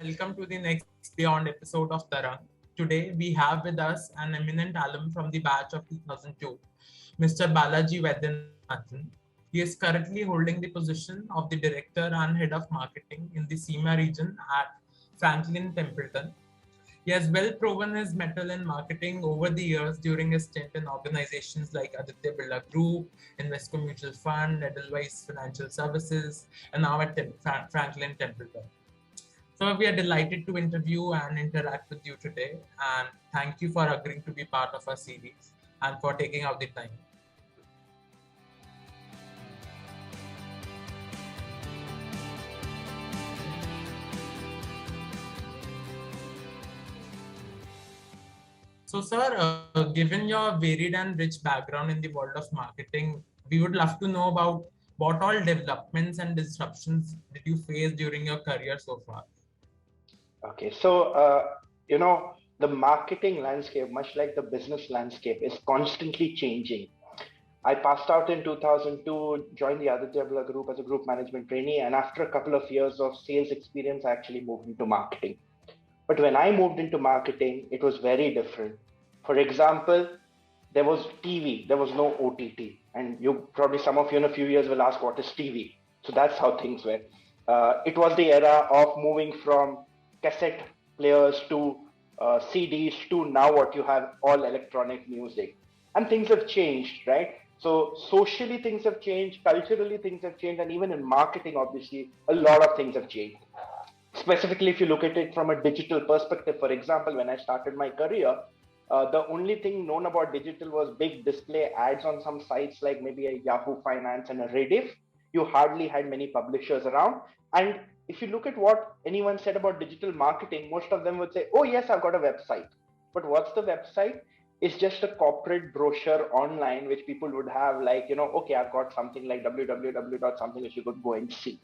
welcome to the next Beyond episode of Tarang. Today we have with us an eminent alum from the batch of 2002, Mr. Balaji Vaidyanathan. He is currently holding the position of the Director and Head of Marketing in the CEEMA region at Franklin Templeton. He has well proven his mettle in marketing over the years during his stint in organizations like Aditya Birla Group, Invesco Mutual Fund, Edelweiss Financial Services, and now at Franklin Templeton. So we are delighted to interview and interact with you today. And thank you for agreeing to be part of our series and for taking out the time. So, sir, given your varied and rich background in the world of marketing, we would love to know about what all developments and disruptions did you face during your career so far? Okay, so, the marketing landscape, much like the business landscape, is constantly changing. I passed out in 2002, joined the Aditya Birla Group as a group management trainee, and after a couple of years of sales experience, I actually moved into marketing. But when I moved into marketing, it was very different. For example, there was TV, there was no OTT. And some of you in a few years will ask, what is TV? So that's how things were. It was the era of moving from cassette players to CDs to now what you have, all electronic music. And things have changed, right? So socially things have changed, culturally things have changed, and even in marketing, obviously, a lot of things have changed. Specifically, if you look at it from a digital perspective, for example, when I started my career, the only thing known about digital was big display ads on some sites like maybe a Yahoo Finance and a Rediff. You hardly had many publishers around. And if you look at what anyone said about digital marketing, most of them would say, oh, yes, I've got a website. But what's the website? It's just a corporate brochure online, which people would have like, okay, I've got something like www.something which you could go and see.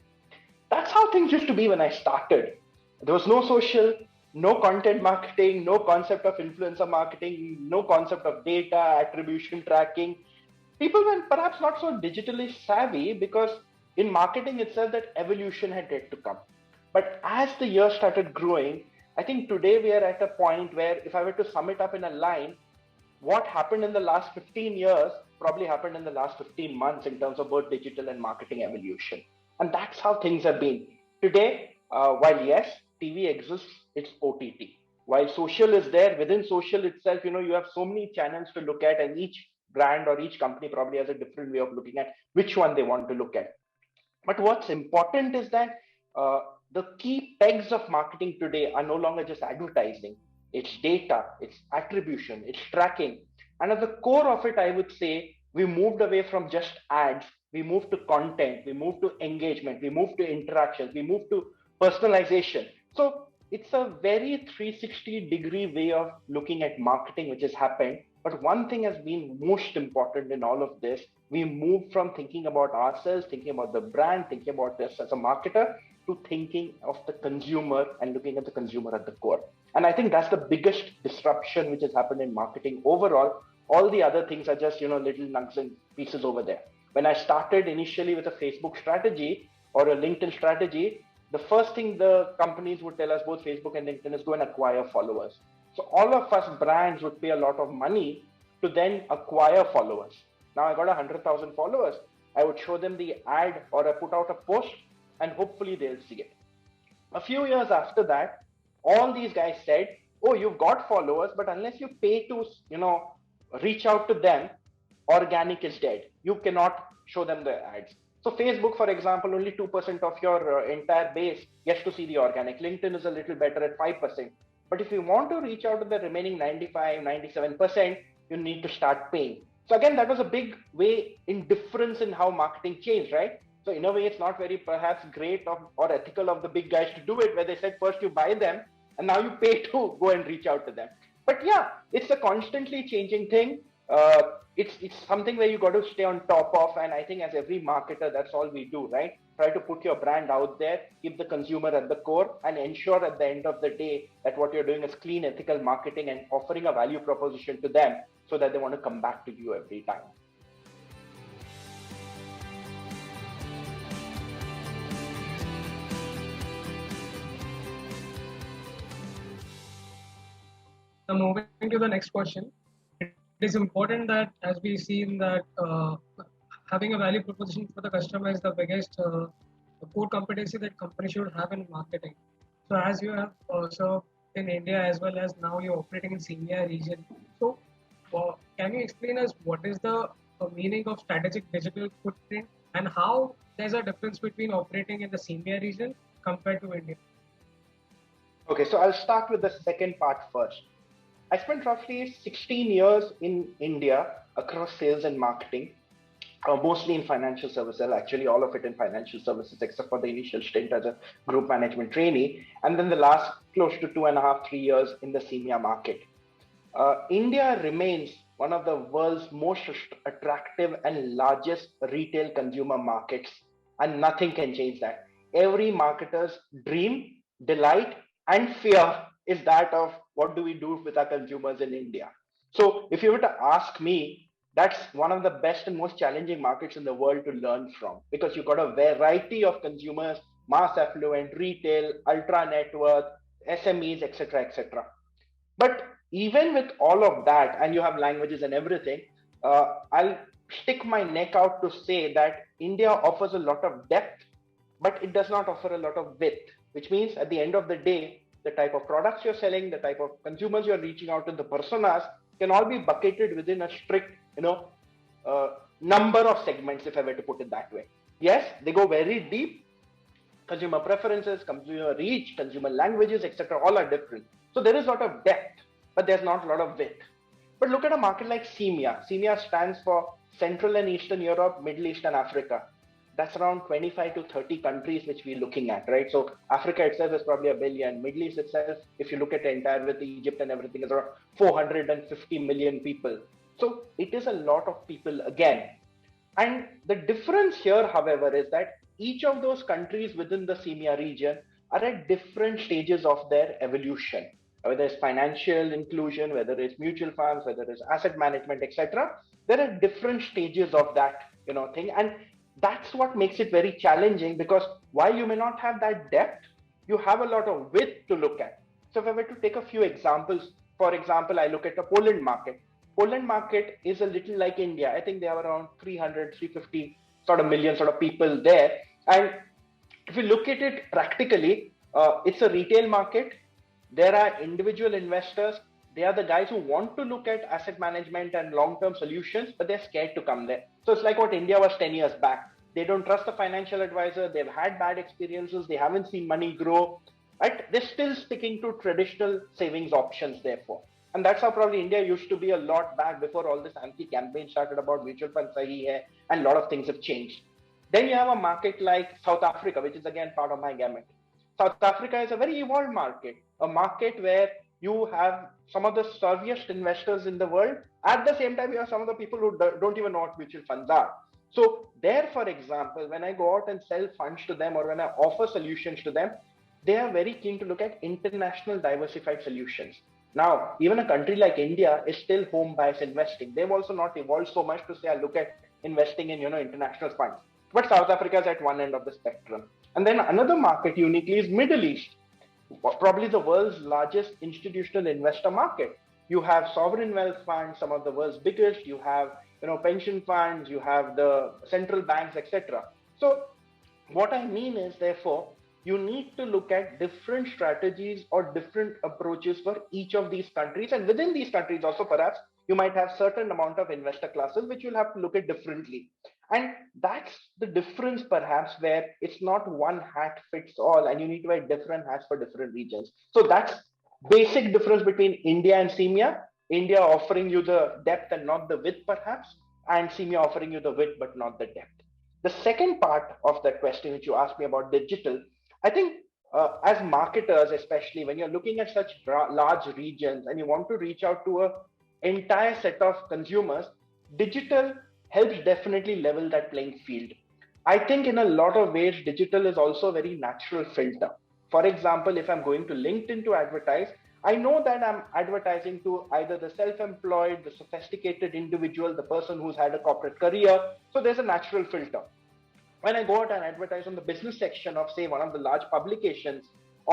That's how things used to be when I started. There was no social, no content marketing, no concept of influencer marketing, no concept of data, attribution tracking. People were perhaps not so digitally savvy because in marketing itself, that evolution had yet to come. But as the years started growing, I think today we are at a point where if I were to sum it up in a line, what happened in the last 15 years probably happened in the last 15 months in terms of both digital and marketing evolution. And that's how things have been. Today, while yes, TV exists, it's OTT. While social is there, within social itself, you have so many channels to look at, and each brand or each company probably has a different way of looking at which one they want to look at. But what's important is that the key pegs of marketing today are no longer just advertising. It's data, it's attribution, it's tracking. And at the core of it, I would say, we moved away from just ads. We moved to content, we moved to engagement, we moved to interactions, we moved to personalization. So it's a very 360-degree way of looking at marketing, which has happened. But one thing has been most important in all of this. We moved from thinking about ourselves, thinking about the brand, thinking about this as a marketer, to thinking of the consumer and looking at the consumer at the core. And I think that's the biggest disruption which has happened in marketing overall. All the other things are just, little nugs and pieces over there. When I started initially with a Facebook strategy or a LinkedIn strategy, the first thing the companies would tell us, both Facebook and LinkedIn, is go and acquire followers. So all of us brands would pay a lot of money to then acquire followers. Now I got 100,000 followers. I would show them the ad or I put out a post and hopefully they'll see it. A few years after that, all these guys said, oh, you've got followers, but unless you pay to, reach out to them, organic is dead. You cannot show them the ads. So Facebook, for example, only 2% of your entire base gets to see the organic. LinkedIn is a little better at 5%. But if you want to reach out to the remaining 95, 97%, you need to start paying. So again, that was a big way in difference in how marketing changed, right? So in a way, it's not very perhaps great or ethical of the big guys to do it, where they said first you buy them and now you pay to go and reach out to them. But yeah, it's a constantly changing thing. It's something where you got to stay on top of. And I think as every marketer, that's all we do, right? Try to put your brand out there, keep the consumer at the core, and ensure at the end of the day that what you're doing is clean, ethical marketing and offering a value proposition to them so that they want to come back to you every time. Now, moving to the next question, it is important that as we see in that having a value proposition for the customer is the biggest core competency that company should have in marketing. So, as you have served in India as well as now you're operating in CEEMEA region, so can you explain us what is the meaning of strategic digital footprint and how there's a difference between operating in the CEEMEA region compared to India? Okay, so I'll start with the second part first. I spent roughly 16 years in India across sales and marketing, mostly in financial services, actually all of it in financial services, except for the initial stint as a group management trainee, and then the last close to 2.5, 3 years in the CEEMEA market. India remains one of the world's most attractive and largest retail consumer markets, and nothing can change that. Every marketer's dream, delight, and fear is that of what do we do with our consumers in India. So, if you were to ask me, that's one of the best and most challenging markets in the world to learn from because you've got a variety of consumers, mass affluent, retail, ultra net worth, SMEs, etc., etc. But even with all of that, and you have languages and everything, I'll stick my neck out to say that India offers a lot of depth, but it does not offer a lot of width, which means at the end of the day, the type of products you're selling, the type of consumers you're reaching out to, the personas can all be bucketed within a strict, number of segments, if I were to put it that way. Yes, they go very deep. Consumer preferences, consumer reach, consumer languages, etc. all are different. So there is a lot of depth, but there's not a lot of width. But look at a market like CEEMEA. CEEMEA stands for Central and Eastern Europe, Middle East and Africa. That's around 25 to 30 countries which we're looking at, right? So Africa itself is probably 1 billion. Middle East itself, if you look at the entire with Egypt and everything, is around 450 million people. So it is a lot of people again. And the difference here, however, is that each of those countries within the CEEMEA region are at different stages of their evolution, whether it's financial inclusion, whether it's mutual funds, whether it's asset management, etc. There are different stages of that, thing. And that's what makes it very challenging because while you may not have that depth, you have a lot of width to look at. So if I were to take a few examples, for example, I look at the Poland market. Poland market is a little like India. I think they have around 300, 350 sort of million sort of people there. And if you look at it practically, it's a retail market. There are individual investors. They are the guys who want to look at asset management and long-term solutions, but they're scared to come there. So it's like what India was 10 years back. They don't trust the financial advisor. They've had bad experiences. They haven't seen money grow. Right? They're still sticking to traditional savings options, therefore. And that's how probably India used to be a lot back before all this anti-campaign started about mutual fund sahi hai, and a lot of things have changed. Then you have a market like South Africa, which is again part of my gamut. South Africa is a very evolved market, a market where you have some of the savviest investors in the world. At the same time, you have some of the people who don't even know what mutual funds are. So there, for example, when I go out and sell funds to them or when I offer solutions to them, they are very keen to look at international diversified solutions. Now, even a country like India is still home bias investing. They've also not evolved so much to say, I look at investing in, international funds. But South Africa is at one end of the spectrum. And then another market uniquely is Middle East, probably the world's largest institutional investor market. You have sovereign wealth funds, some of the world's biggest. You have, pension funds. You have the central banks, etc. So what I mean is, therefore, you need to look at different strategies or different approaches for each of these countries. And within these countries also, perhaps, you might have certain amount of investor classes, which you'll have to look at differently. And that's the difference, perhaps, where it's not one hat fits all, and you need to wear different hats for different regions. So that's basic difference between India and CEEMEA. India offering you the depth and not the width, perhaps, and CEEMEA offering you the width but not the depth. The second part of that question, which you asked me about digital, I think as marketers, especially when you're looking at such large regions and you want to reach out to an entire set of consumers, digital helps definitely level that playing field. I think in a lot of ways, digital is also a very natural filter. For example, if I'm going to LinkedIn to advertise, I know that I'm advertising to either the self-employed, the sophisticated individual, the person who's had a corporate career. So there's a natural filter. When I go out and advertise on the business section of, say, one of the large publications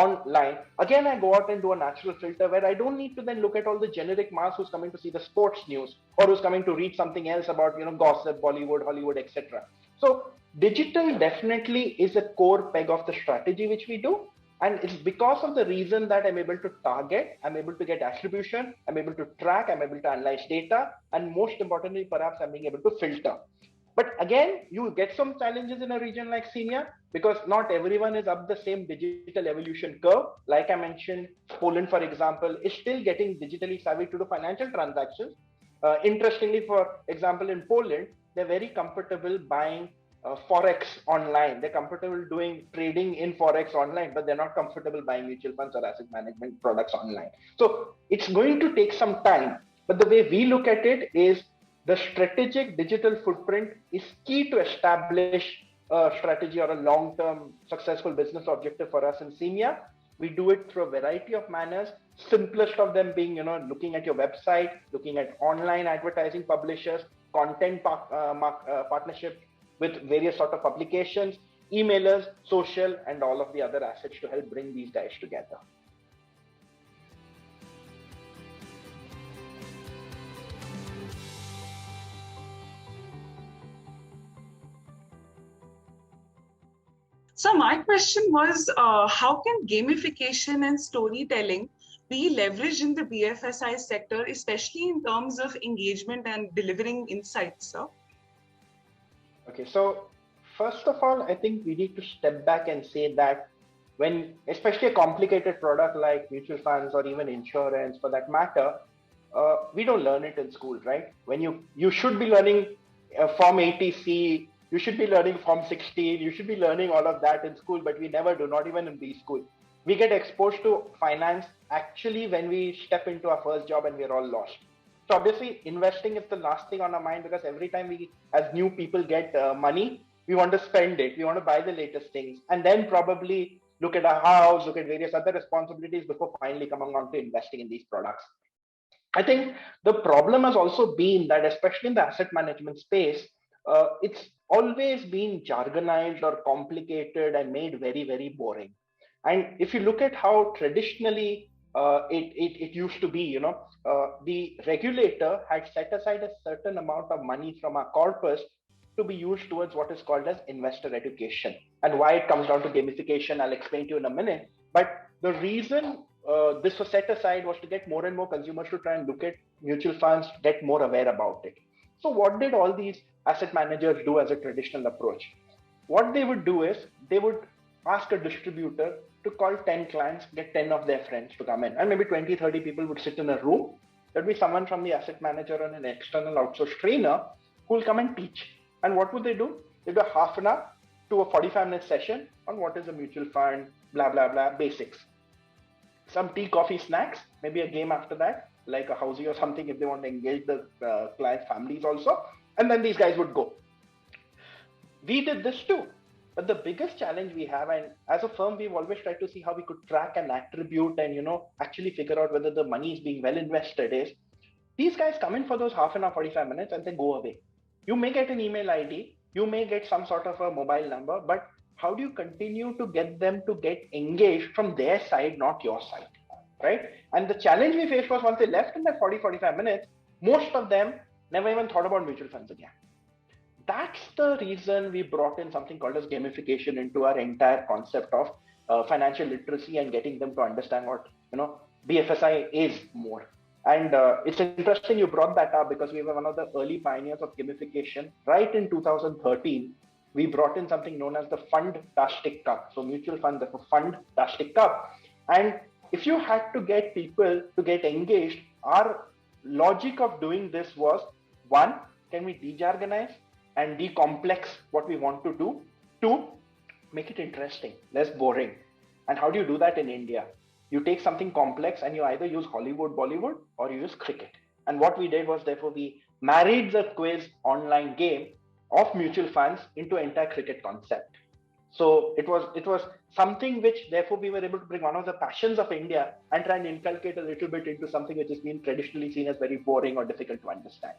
online, again, I go out and do a natural filter where I don't need to then look at all the generic mass who's coming to see the sports news or who's coming to read something else about, gossip, Bollywood, Hollywood, etc. So digital definitely is a core peg of the strategy which we do. And it's because of the reason that I'm able to target, I'm able to get attribution, I'm able to track, I'm able to analyze data, and most importantly, perhaps I'm being able to filter. But again, you get some challenges in a region like CEEMEA because not everyone is up the same digital evolution curve. Like I mentioned, Poland, for example, is still getting digitally savvy to do financial transactions. Interestingly, for example, in Poland, they're very comfortable buying Forex online. They're comfortable doing trading in Forex online, but they're not comfortable buying mutual funds or asset management products online. So it's going to take some time. But the way we look at it is the strategic digital footprint is key to establish a strategy or a long-term successful business objective for us in CEEMEA. We do it through a variety of manners. Simplest of them being, looking at your website, looking at online advertising publishers, content partnership with various sort of publications, emailers, social, and all of the other assets to help bring these guys together. So my question was, how can gamification and storytelling be leveraged in the BFSI sector, especially in terms of engagement and delivering insights, sir? Okay, so first of all, I think we need to step back and say that when, especially a complicated product like mutual funds or even insurance for that matter, we don't learn it in school, right? When you should be learning Form 80C, you should be learning Form 16, you should be learning all of that in school, but we never do, not even in B school. We get exposed to finance actually when we step into our first job and we're all lost. So obviously investing is the last thing on our mind because every time we as new people get money, we want to spend it, we want to buy the latest things, and then probably look at our house, look at various other responsibilities before finally coming on to investing in these products. I think the problem has also been that, especially in the asset management space, it's always been jargonized or complicated and made very, very boring. And if you look at how traditionally it used to be, the regulator had set aside a certain amount of money from our corpus to be used towards what is called as investor education. And why it comes down to gamification, I'll explain to you in a minute. But the reason this was set aside was to get more and more consumers to try and look at mutual funds, get more aware about it. So what did all these asset managers do as a traditional approach? What they would do is they would ask a distributor to call 10 clients, get 10 of their friends to come in, and maybe 20, 30 people would sit in a room. There'd be someone from the asset manager and an external outsourced trainer who will come and teach. And what would they do? They'd do a half an hour to a 45-minute session on what is a mutual fund, blah, blah, blah, basics. Some tea, coffee, snacks, maybe a game after that, like a housey or something if they want to engage the client's families also. And then these guys would go. We did this too. But the biggest challenge we have, and as a firm, we've always tried to see how we could track and attribute and, actually figure out whether the money is being well invested is, these guys come in for those half an hour, 45 minutes and then go away. You may get an email ID, you may get some sort of a mobile number, but how do you continue to get them to get engaged from their side, not your side, right? And the challenge we faced was once they left in that 40, 45 minutes, most of them never even thought about mutual funds again. That's the reason we brought in something called as gamification into our entire concept of financial literacy and getting them to understand what, BFSI is more. And it's interesting you brought that up because we were one of the early pioneers of gamification. Right in 2013, we brought in something known as the Fund-tastic Cup. So mutual funds are for Fund-tastic Cup. And if you had to get people to get engaged, our logic of doing this was, one, can we de-jargonize and de-complex what we want to do? Two, make it interesting, less boring. And how do you do that in India? You take something complex and you either use Hollywood, Bollywood, or you use cricket. And what we did was, therefore, we married the quiz online game of mutual funds into entire cricket concept. So it was something which, therefore, we were able to bring one of the passions of India and try and inculcate a little bit into something which has been traditionally seen as very boring or difficult to understand.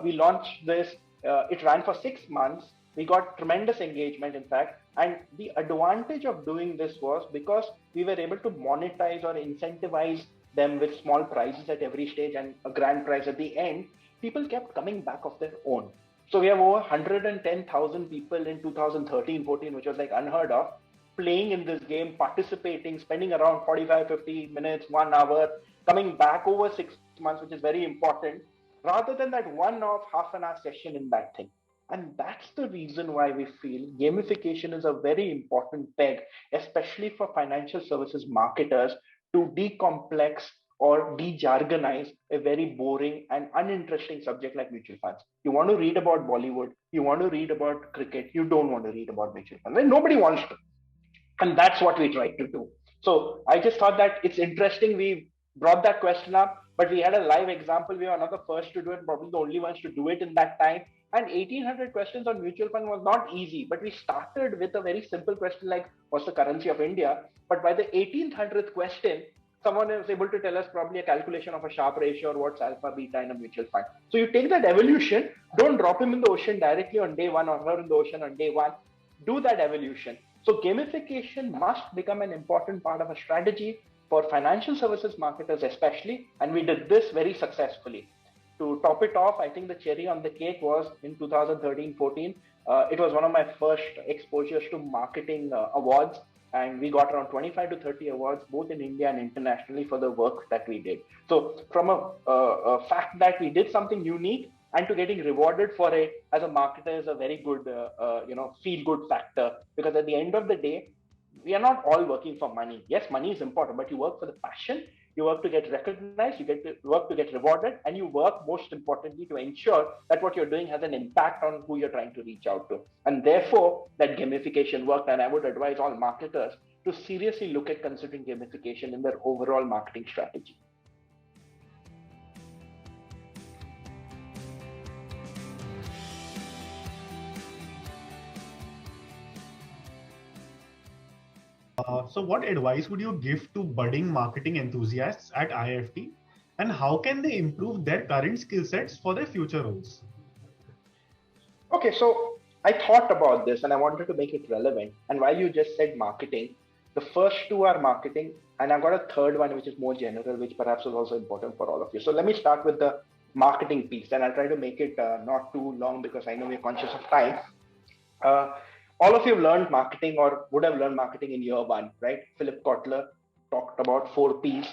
We launched this. It ran for 6 months. We got tremendous engagement, in fact. And the advantage of doing this was because we were able to monetize or incentivize them with small prizes at every stage and a grand prize at the end. People kept coming back of their own. So we have over 110,000 people in 2013-14, which was like unheard of, playing in this game, participating, spending around 45, 50 minutes, 1 hour, coming back over 6 months, which is very important, rather than that one-off half an hour session in that thing. And that's the reason why we feel gamification is a very important peg, especially for financial services marketers, to decomplex or de-jargonize a very boring and uninteresting subject like mutual funds. You want to read about Bollywood, you want to read about cricket, you don't want to read about mutual funds. And nobody wants to. And that's what we tried to do. So I just thought that it's interesting. We brought that question up, but we had a live example. We were not the first to do it, probably the only ones to do it in that time. And 1800 questions on mutual fund was not easy, but we started with a very simple question like, what's the currency of India? But by the 1800th question, someone is able to tell us probably a calculation of a Sharpe ratio or what's alpha, beta in a mutual fund. So you take that evolution, don't drop him in the ocean directly on day one or her in the ocean on day one, do that evolution. So gamification must become an important part of a strategy for financial services marketers especially, and we did this very successfully. To top it off, I think the cherry on the cake was in 2013-14. It was one of my first exposures to marketing awards, and we got around 25 to 30 awards, both in India and internationally, for the work that we did. So from a fact that we did something unique, and to getting rewarded for it as a marketer is a very good, feel-good factor, because at the end of the day, we are not all working for money. Yes, money is important, but you work for the passion, you work to get recognized, you get to work to get rewarded, and you work most importantly to ensure that what you're doing has an impact on who you're trying to reach out to. And therefore, that gamification worked, and I would advise all marketers to seriously look at considering gamification in their overall marketing strategy. So what advice would you give to budding marketing enthusiasts at IIFT, and how can they improve their current skill sets for their future roles? Okay, so I thought about this and I wanted to make it relevant. And while you just said marketing, the first two are marketing, and I've got a third one which is more general, which perhaps is also important for all of you. So let me start with the marketing piece, and I'll try to make it not too long because I know we're conscious of time. All of you have learned marketing or would have learned marketing in year one, right? Philip Kotler talked about 4 Ps: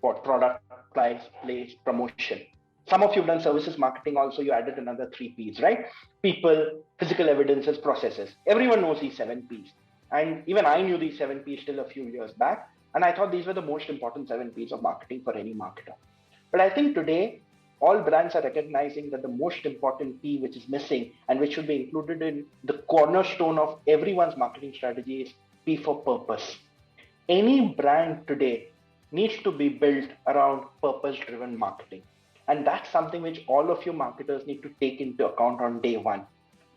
for product, price, place, promotion. Some of you have done services marketing also, you added another 3 Ps, right? People, physical evidences, processes. Everyone knows these 7 Ps. And even I knew these 7 Ps still a few years back. And I thought these were the most important 7 Ps of marketing for any marketer. But I think today, all brands are recognizing that the most important P which is missing and which should be included in the cornerstone of everyone's marketing strategy is P for purpose. Any brand today needs to be built around purpose-driven marketing. And that's something which all of you marketers need to take into account on day one.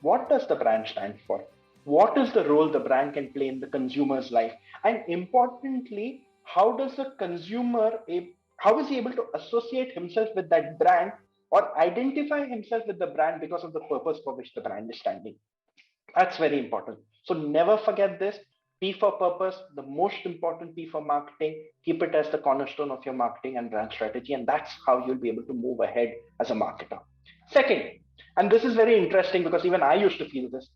What does the brand stand for? What is the role the brand can play in the consumer's life? And importantly, how does the consumer, how is he able to associate himself with that brand or identify himself with the brand because of the purpose for which the brand is standing? That's very important. So never forget this. P for purpose, the most important P for marketing. Keep it as the cornerstone of your marketing and brand strategy, and that's how you'll be able to move ahead as a marketer. Second, and this is very interesting because even I used to feel this.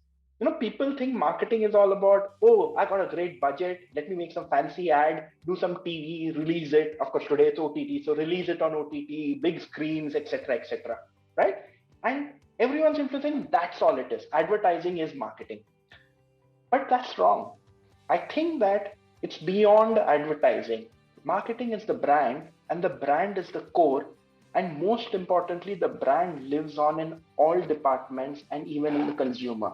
People think marketing is all about, oh, I got a great budget, let me make some fancy ad, do some TV, release it. Of course, today it's OTT, so release it on OTT, big screens, etc., right? And everyone's into thinking that's all it is. Advertising is marketing. But that's wrong. I think that it's beyond advertising. Marketing is the brand, and the brand is the core. And most importantly, the brand lives on in all departments and even in the consumer.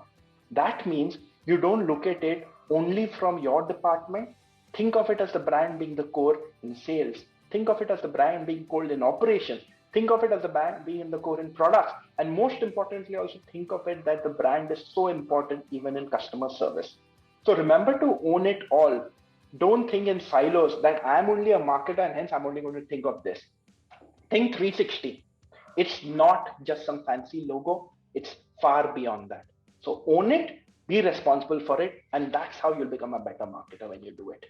That means you don't look at it only from your department. Think of it as the brand being the core in sales. Think of it as the brand being core in operations. Think of it as the brand being in the core in products. And most importantly, also think of it that the brand is so important even in customer service. So remember to own it all. Don't think in silos that I'm only a marketer and hence I'm only going to think of this. Think 360. It's not just some fancy logo. It's far beyond that. So own it, be responsible for it, and that's how you'll become a better marketer when you do it.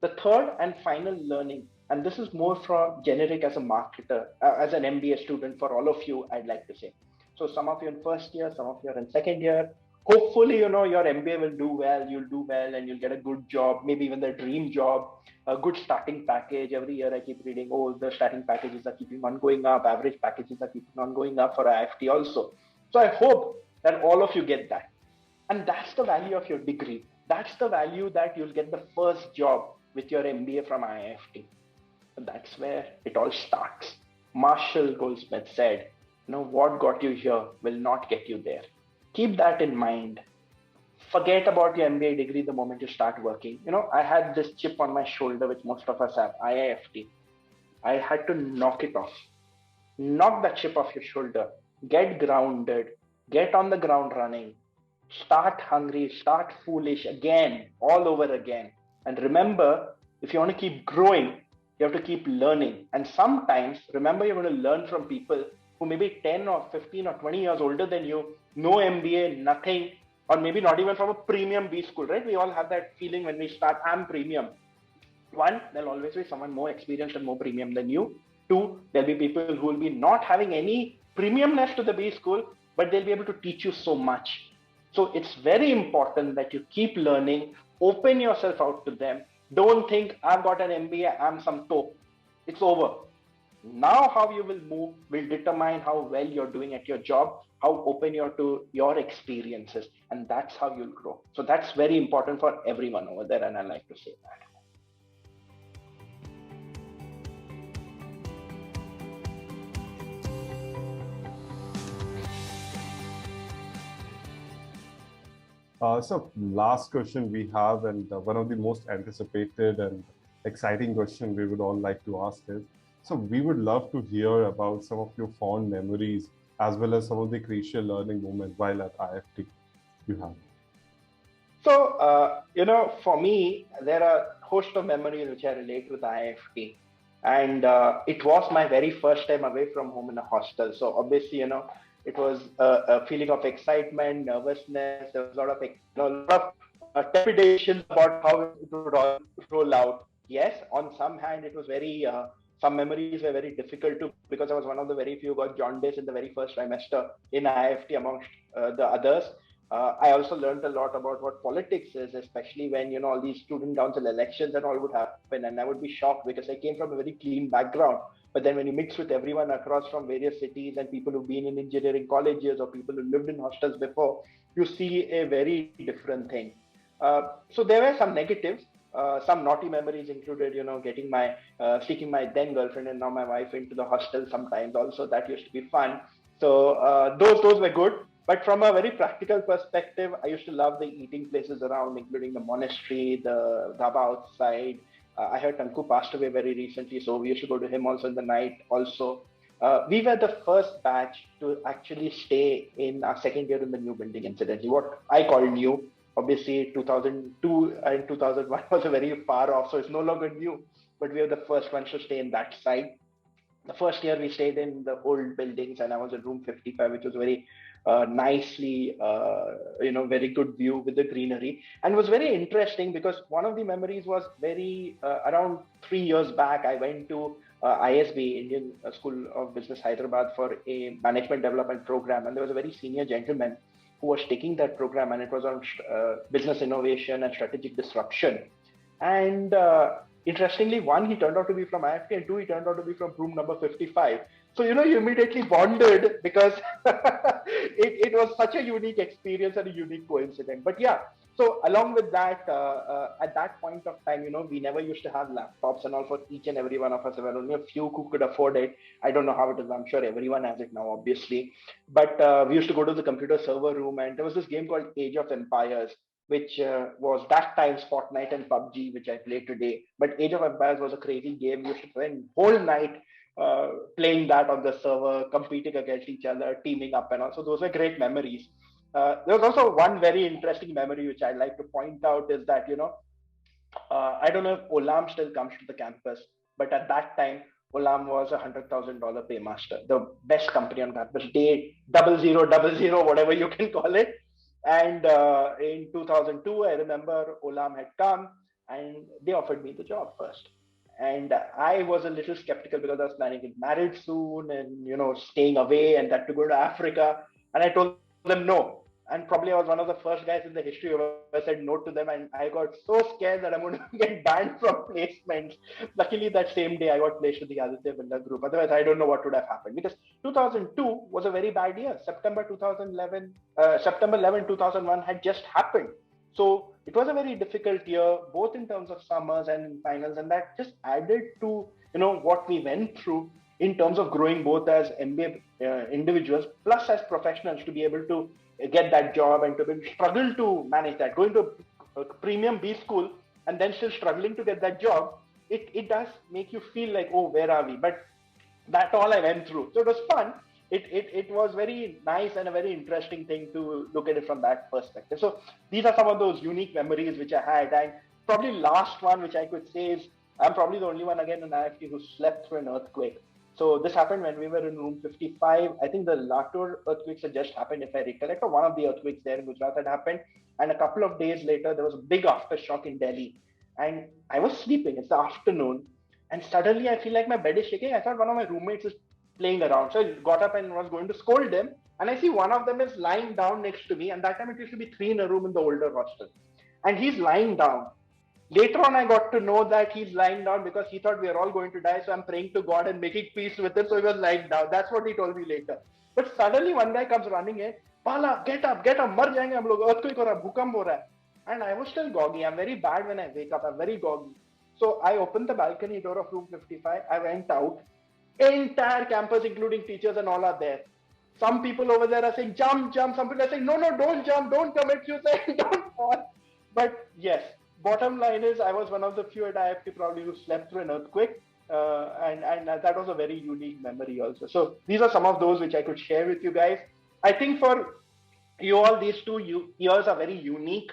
The third and final learning, and this is more for generic as a marketer, as an MBA student for all of you, I'd like to say. So some of you in first year, some of you are in second year. Hopefully, your MBA will do well, you'll do well, and you'll get a good job, maybe even the dream job, a good starting package. Every year I keep reading, oh, the starting packages are keeping on going up, average packages are keeping on going up for IIFT also. So I hope that all of you get that. And that's the value of your degree. That's the value that you'll get the first job with your MBA from IIFT. That's where it all starts. Marshall Goldsmith said, what got you here will not get you there. Keep that in mind. Forget about your MBA degree the moment you start working. I had this chip on my shoulder, which most of us have, IIFT. I had to knock it off. Knock that chip off your shoulder. Get grounded. Get on the ground running. Start hungry. Start foolish again, all over again. And remember, if you want to keep growing, you have to keep learning. And sometimes, remember, you're going to learn from people who may be 10 or 15 or 20 years older than you, no MBA, nothing, or maybe not even from a premium B school, right? We all have that feeling when we start, I'm premium. One, there'll always be someone more experienced and more premium than you. Two, there'll be people who will be not having any premiumness to the B school, but they'll be able to teach you so much. So it's very important that you keep learning, open yourself out to them. Don't think, I've got an MBA, I'm some top. It's over. Now how you will move will determine how well you're doing at your job, how open you're to your experiences, and that's how you'll grow. So that's very important for everyone over there, and I like to say that. So last question we have, and one of the most anticipated and exciting question we would all like to ask is, so we would love to hear about some of your fond memories as well as some of the crucial learning moments while at IIFT you have. So, for me, there are a host of memories which I relate with IIFT. And it was my very first time away from home in a hostel. So obviously, it was a feeling of excitement, nervousness. There was a lot of trepidation about how it would all roll out. Yes, on some hand, it was very, some memories were very difficult too, because I was one of the very few who got jaundice in the very first trimester in IIFT amongst the others. I also learned a lot about what politics is, especially when, all these student council elections and all would happen. And I would be shocked because I came from a very clean background. But then when you mix with everyone across from various cities and people who've been in engineering colleges or people who lived in hostels before, you see a very different thing. So there were some negatives. Some naughty memories included, seeking my then girlfriend and now my wife into the hostel sometimes. Also, that used to be fun. So those were good. But from a very practical perspective, I used to love the eating places around, including the monastery, the dhaba outside. I heard Tanku passed away very recently, so we used to go to him also in the night also. We were the first batch to actually stay in our second year in the new building, incidentally, what I call new. Obviously, 2002 and 2001 was a very far off, so it's no longer new, but we were the first ones to stay in that side. The first year we stayed in the old buildings, and I was in room 55, which was very nicely, very good view with the greenery. And it was very interesting because one of the memories was very, around 3 years back, I went to ISB, Indian School of Business, Hyderabad, for a management development program. And there was a very senior gentleman who was taking that program, and it was on business innovation and strategic disruption. And interestingly, one, he turned out to be from IIFT, and two, he turned out to be from room number 55. So, you immediately bonded because it was such a unique experience and a unique coincidence. But yeah, so along with that, at that point of time, we never used to have laptops and all for each and every one of us. There were only a few who could afford it. I don't know how it is. I'm sure everyone has it now, obviously. But we used to go to the computer server room, and there was this game called Age of Empires, which was that time's Fortnite and PUBG, which I play today. But Age of Empires was a crazy game. We used to spend whole night playing that on the server, competing against each other, teaming up, and also those were great memories. There was also one very interesting memory which I'd like to point out is that, I don't know if Olam still comes to the campus, but at that time, Olam was $100,000 paymaster, the best company on campus, day 0000, whatever you can call it. And in 2002, I remember Olam had come and they offered me the job first. And I was a little skeptical because I was planning to get married soon and, staying away and that to go to Africa. And I told them no. And probably I was one of the first guys in the history who ever said no to them. And I got so scared that I'm going to get banned from placements. Luckily, that same day I got placed with the Aditya Birla Group. Otherwise, I don't know what would have happened, because 2002 was a very bad year. September 11, 2001 had just happened. So it was a very difficult year, both in terms of summers and finals, and that just added to what we went through in terms of growing both as MBA individuals plus as professionals, to be able to get that job and to struggle to manage that, going to a premium B school and then still struggling to get that job. It does make you feel like, oh, where are we? But that all I went through. So it was fun. It was very nice and a very interesting thing to look at it from that perspective. So these are some of those unique memories which I had. And probably last one, which I could say, is I'm probably the only one again in IIFT who slept through an earthquake. So this happened when we were in room 55. I think the Latur earthquakes had just happened, if I recollect, or one of the earthquakes there in Gujarat had happened. And a couple of days later, there was a big aftershock in Delhi. And I was sleeping. It's the afternoon. And suddenly I feel like my bed is shaking. I thought one of my roommates is playing around. So I got up and was going to scold them. And I see one of them is lying down next to me. And that time it used to be 3 in a room in the older hostel. And he's lying down. Later on, I got to know that he's lying down because he thought we are all going to die. So I'm praying to God and making peace with him. So he was lying down. That's what he told me later. But suddenly one guy comes running in. Bala, get up, mar jayenge hum log. Earthquake ho raha, bhukam ho raha. And I was still groggy. I'm very bad when I wake up. I'm very groggy. So I opened the balcony door of room 55. I went out. Entire campus, including teachers and all, are there. Some people over there are saying, jump, jump. Some people are saying, no, don't jump. Don't commit suicide. Don't fall. But yes, bottom line is I was one of the few at IIFT probably who slept through an earthquake. And that was a very unique memory also. So these are some of those which I could share with you guys. I think for you all, these 2 years are very unique.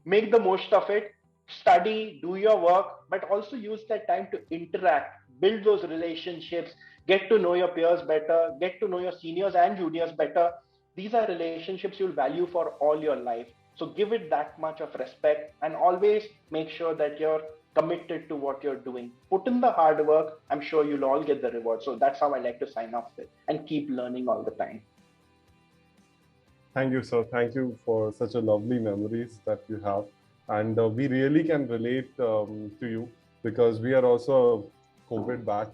Make the most of it. Study, do your work, but also use that time to interact, build those relationships, get to know your peers better, get to know your seniors and juniors better. These are relationships you'll value for all your life. So give it that much of respect and always make sure that you're committed to what you're doing. Put in the hard work. I'm sure you'll all get the reward. So that's how I like to sign off with, and keep learning all the time. Thank you, sir. Thank you for such a lovely memories that you have. And we really can relate to you because we are also a COVID batch.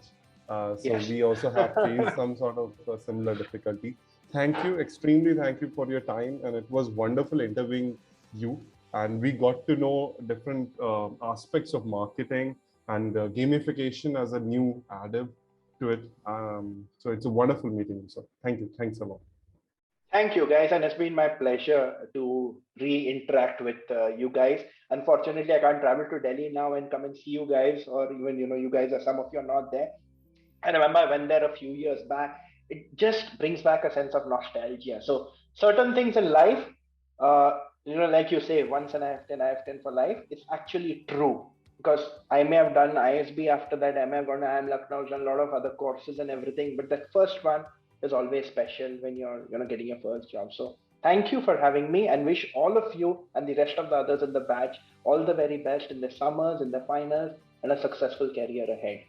So yes. We also have faced some sort of similar difficulty. Thank you, extremely thank you for your time. And it was wonderful interviewing you. And we got to know different aspects of marketing and gamification as a new additive to it. So it's a wonderful meeting, sir. Thank you. Thanks a lot. Thank you, guys. And it's been my pleasure to re-interact with you guys. Unfortunately, I can't travel to Delhi now and come and see you guys, or even, you guys, or some of you are not there. I remember I went there a few years back. It just brings back a sense of nostalgia. So certain things in life, like you say, once an IIFT for life, it's actually true. Because I may have done ISB after that, I may have gone to IIM Lucknow, done a lot of other courses and everything, but that first one is always special when you're getting your first job. So thank you for having me, and wish all of you and the rest of the others in the batch all the very best in the summers, in the finals, and a successful career ahead.